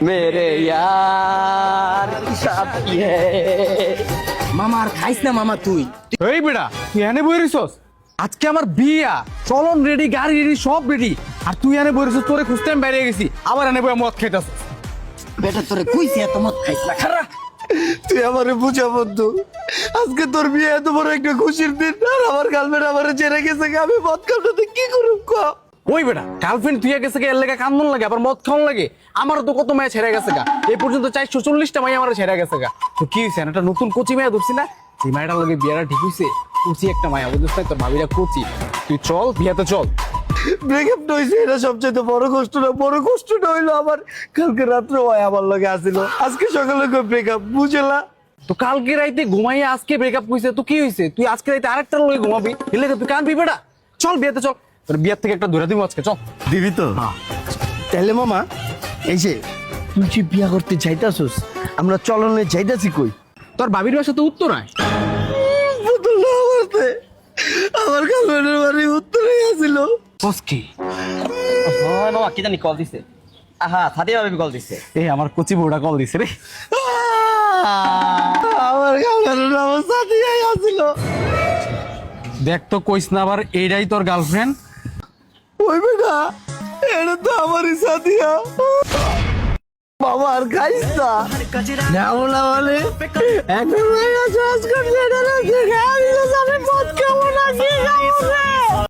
मेरे यार की शादी है। মামা আর খাইস না মামা তুই। এই বেটা তুই এনে বই রিসোস আজকে আমার বিয়া চলন রেডি গাড়ি রেডি সব রেডি আর তুই এনে বই রিসোস তোরে খুঁজতে আমি বাইরে গেছি আবার এনে বই মদ খাইতাছ বেটা তোরে কইছি এত মত খাইস না খারা। তুই আমারে বুঝা বন্ধু, আজকে তোর বিয়ে এত বড় একটা খুশির দিন আর আমার গার্লফ্রেন্ড আমারে ছেড়ে গেছে, আমি মদ খাওয়াতে কি করব ক? ওই বেটা গার্লফ্রেন্ড তুই গেছে এর লেগে কান্দন লাগে আবার মদ খাওয়ান লাগে আমারও তো কত মায়া ছেড়ে গেছে গা এই পর্যন্ত 440টা মায়া আমার ছেড়ে গেছে গা তো কি হয়েছে একটা নতুন কোচি মায়া ধরছি না সেই মায়াটার লগে বিয়াটা ঠিক হয়েছে কোচি একটা মায়া বুঝছিস না তোর ভাবিরা কোচি তুই চল বিয়াতে চল ব্রেকআপ হইছে এটা সবচেয়ে বড় কষ্ট না, বড় কষ্টটা হইলো আমার কালকে রাত্রে ওই আমার লগে আসিল, আজকে সকালে কই ব্রেকআপ বুঝলা। তো কালকে রাইতে ঘুমাইয়া আজকে ব্রেকআপ কইছে তো কি হয়েছে তুই আজকে রাইতে আরেকটার লগে ঘুমাবি এলে তুই কানবি বেটা চল বিয়াতে চল তোর বিয়ার থেকে একটা ধরে দিব আজকে চল দিবি তো? তাহলে মামা এই যে তুই যে বিয়া করতে চাইতাছস, আমরা চলনে যাইতাছি কই? তোর ভাবির বাসা তো উত্তরায় বুঝলা আমারতে আমার গার্লফ্রেন্ডের বাড়ি উত্তরে আসিল। বস কি হয় বাবা কি জানি কল দিছে। আহা সাদিয়া ভাবি কল দিছে। এই আমার কোচি বউটা কল দিছে রে আমার গার্লফ্রেন্ডের আমার সাথে আসিল। দেখ তো কইস না আবার এইটাই তোর গার্লফ্রেন্ড ওই বেটা এটা তো আমারই সাথিয়া। বাবা আর খাইস না যেমন বলে এখন সহজ করলে এটা না, আমি মদ খাবো না কি খাবো না।